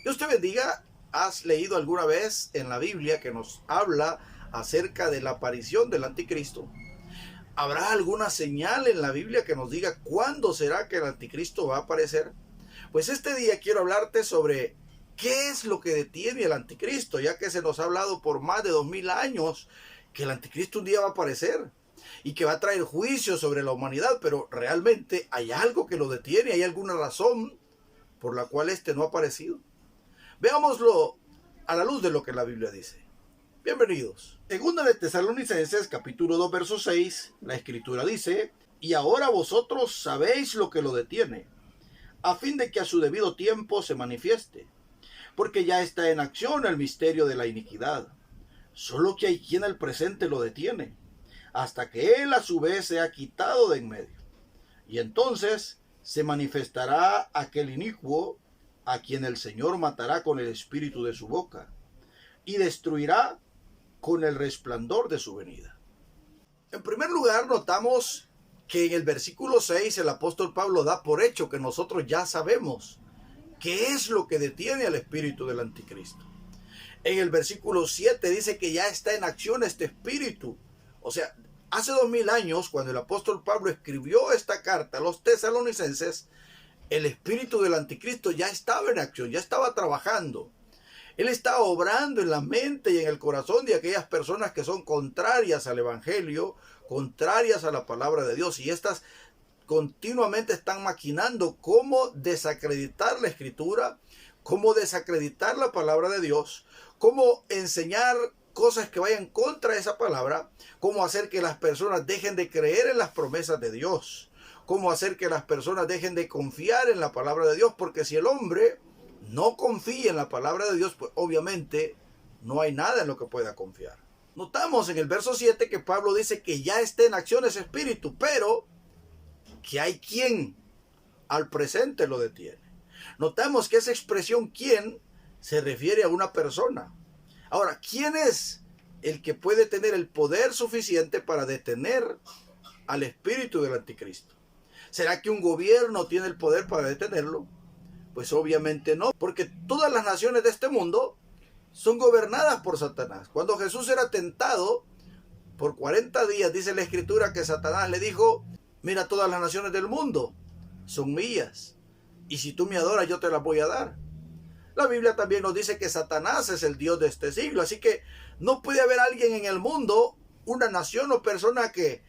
Dios te bendiga. ¿Has leído alguna vez en la Biblia que nos habla acerca de la aparición del anticristo? ¿Habrá alguna señal en la Biblia que nos diga cuándo será que el anticristo va a aparecer? Pues este día quiero hablarte sobre qué es lo que detiene al anticristo, ya que se nos ha hablado por más de 2000 años que el anticristo un día va a aparecer y que va a traer juicio sobre la humanidad, pero realmente hay algo que lo detiene, hay alguna razón por la cual este no ha aparecido. Veámoslo a la luz de lo que la Biblia dice. Bienvenidos. Segunda de Tesalonicenses, capítulo 2, verso 6, la Escritura dice: y ahora vosotros sabéis lo que lo detiene, a fin de que a su debido tiempo se manifieste, porque ya está en acción el misterio de la iniquidad. Solo que hay quien al presente lo detiene, hasta que él a su vez sea quitado de en medio. Y entonces se manifestará aquel inicuo, a quien el Señor matará con el espíritu de su boca, y destruirá con el resplandor de su venida. En primer lugar, notamos que en el versículo 6 el apóstol Pablo da por hecho que nosotros ya sabemos qué es lo que detiene al espíritu del anticristo. En el versículo 7 dice que ya está en acción este espíritu. O sea, hace 2000 años, cuando el apóstol Pablo escribió esta carta a los tesalonicenses, el espíritu del anticristo ya estaba en acción, ya estaba trabajando. Él está obrando en la mente y en el corazón de aquellas personas que son contrarias al evangelio, contrarias a la palabra de Dios, y estas continuamente están maquinando cómo desacreditar la escritura, cómo desacreditar la palabra de Dios, cómo enseñar cosas que vayan contra esa palabra, cómo hacer que las personas dejen de creer en las promesas de Dios, cómo hacer que las personas dejen de confiar en la palabra de Dios, porque si el hombre no confía en la palabra de Dios, pues obviamente no hay nada en lo que pueda confiar. Notamos en el verso 7 que Pablo dice que ya está en acción ese espíritu, pero que hay quien al presente lo detiene. Notamos que esa expresión "quien" se refiere a una persona. Ahora, ¿quién es el que puede tener el poder suficiente para detener al espíritu del anticristo? ¿Será que un gobierno tiene el poder para detenerlo? Pues obviamente no, porque todas las naciones de este mundo son gobernadas por Satanás. Cuando Jesús era tentado por 40 días, dice la Escritura que Satanás le dijo: mira, todas las naciones del mundo son mías, y si tú me adoras yo te las voy a dar. La Biblia también nos dice que Satanás es el Dios de este siglo, así que no puede haber alguien en el mundo, una nación o persona que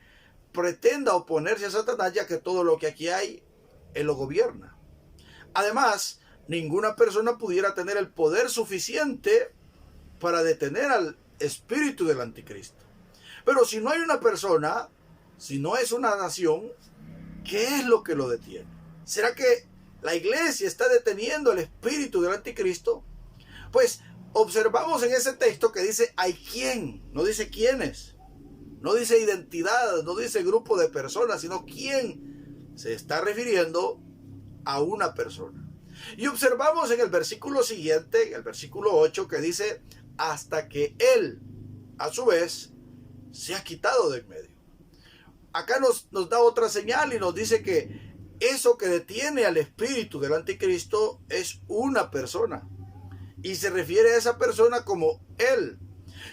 pretenda oponerse a Satanás, ya que todo lo que aquí hay, él lo gobierna. Además, ninguna persona pudiera tener el poder suficiente para detener al espíritu del anticristo. Pero si no hay una persona, si no es una nación, ¿qué es lo que lo detiene? ¿Será que la iglesia está deteniendo el espíritu del anticristo? Pues observamos en ese texto que dice hay quién, no dice quiénes, no dice identidad, no dice grupo de personas, sino quién. Se está refiriendo a una persona. Y observamos en el versículo siguiente, en el versículo 8, que dice hasta que él, a su vez, se ha quitado de en medio. Acá nos da otra señal y nos dice que eso que detiene al espíritu del anticristo es una persona. Y se refiere a esa persona como él.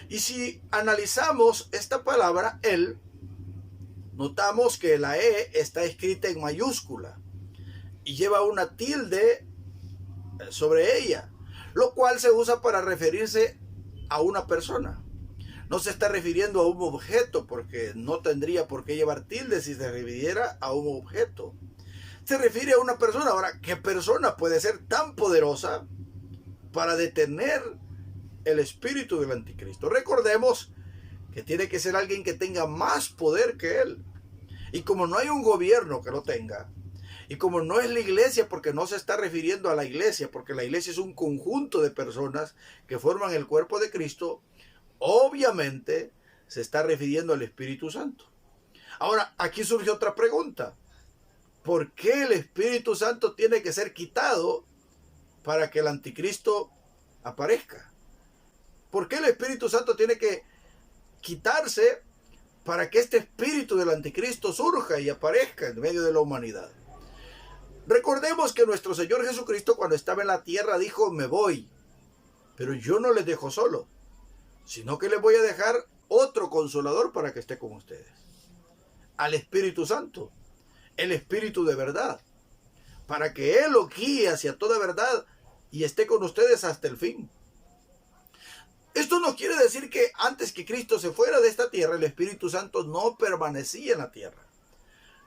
Y si analizamos esta palabra, él, notamos que la E está escrita en mayúscula y lleva una tilde sobre ella, lo cual se usa para referirse a una persona. No se está refiriendo a un objeto, porque no tendría por qué llevar tilde si se refiriera a un objeto. Se refiere a una persona. Ahora, ¿qué persona puede ser tan poderosa para detener el espíritu del anticristo? Recordemos que tiene que ser alguien que tenga más poder que él. Y como no hay un gobierno que lo tenga, y como no es la iglesia, porque no se está refiriendo a la iglesia, porque la iglesia es un conjunto de personas que forman el cuerpo de Cristo, obviamente se está refiriendo al Espíritu Santo. Ahora, aquí surge otra pregunta. ¿Por qué el Espíritu Santo tiene que ser quitado para que el anticristo aparezca? ¿Por qué el Espíritu Santo tiene que quitarse para que este espíritu del anticristo surja y aparezca en medio de la humanidad? Recordemos que nuestro Señor Jesucristo cuando estaba en la tierra dijo, me voy, pero yo no les dejo solo, sino que les voy a dejar otro consolador para que esté con ustedes. Al Espíritu Santo, el Espíritu de verdad, para que Él lo guíe hacia toda verdad y esté con ustedes hasta el fin. Esto no quiere decir que antes que Cristo se fuera de esta tierra, el Espíritu Santo no permanecía en la tierra,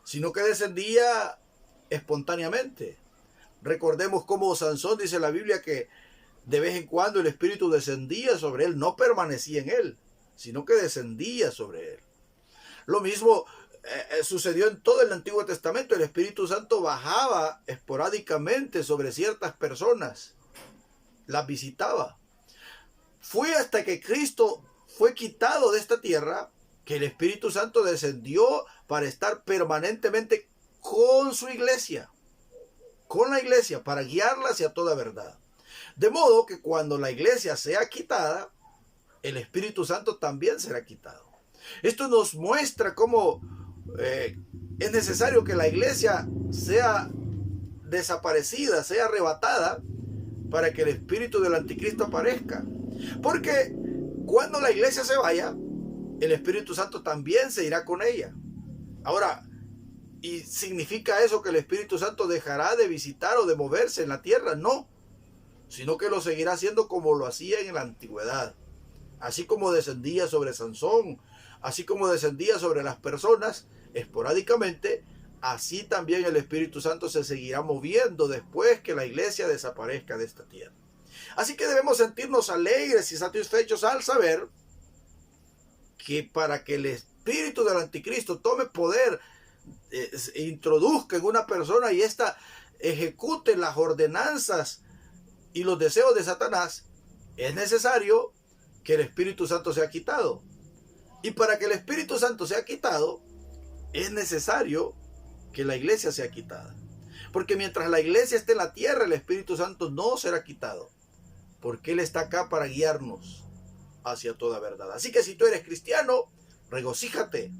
sino que descendía espontáneamente. Recordemos cómo Sansón dice la Biblia que de vez en cuando el Espíritu descendía sobre él, no permanecía en él, sino que descendía sobre él. Lo mismo sucedió en todo el Antiguo Testamento. El Espíritu Santo bajaba esporádicamente sobre ciertas personas, las visitaba. Fue hasta que Cristo fue quitado de esta tierra que el Espíritu Santo descendió para estar permanentemente con su iglesia, con la iglesia, para guiarla hacia toda verdad. De modo que cuando la iglesia sea quitada, el Espíritu Santo también será quitado. Esto nos muestra cómo es necesario que la iglesia sea desaparecida, sea arrebatada, para que el espíritu del anticristo aparezca. Porque cuando la iglesia se vaya, el Espíritu Santo también se irá con ella. Ahora, ¿y significa eso que el Espíritu Santo dejará de visitar o de moverse en la tierra? No, sino que lo seguirá haciendo como lo hacía en la antigüedad. Así como descendía sobre Sansón, así como descendía sobre las personas esporádicamente, así también el Espíritu Santo se seguirá moviendo después que la iglesia desaparezca de esta tierra. Así que debemos sentirnos alegres y satisfechos al saber que para que el espíritu del anticristo tome poder, introduzca en una persona y ésta ejecute las ordenanzas y los deseos de Satanás, es necesario que el Espíritu Santo sea quitado. Y para que el Espíritu Santo sea quitado, es necesario que la iglesia sea quitada. Porque mientras la iglesia esté en la tierra, el Espíritu Santo no será quitado, porque Él está acá para guiarnos hacia toda verdad. Así que si tú eres cristiano, regocíjate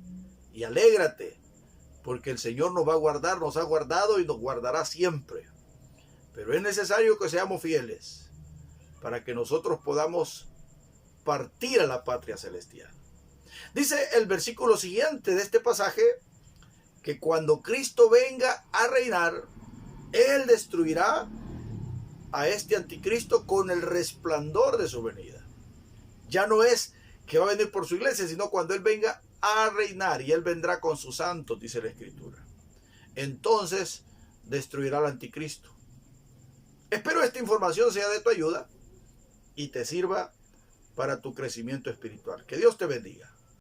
y alégrate, porque el Señor nos va a guardar, nos ha guardado y nos guardará siempre. Pero es necesario que seamos fieles para que nosotros podamos partir a la patria celestial. Dice el versículo siguiente de este pasaje que cuando Cristo venga a reinar, Él destruirá a este anticristo con el resplandor de su venida. Ya no es que va a venir por su iglesia, sino cuando Él venga a reinar, y Él vendrá con sus santos, dice la Escritura. Entonces destruirá al anticristo. Espero esta información sea de tu ayuda y te sirva para tu crecimiento espiritual. Que Dios te bendiga.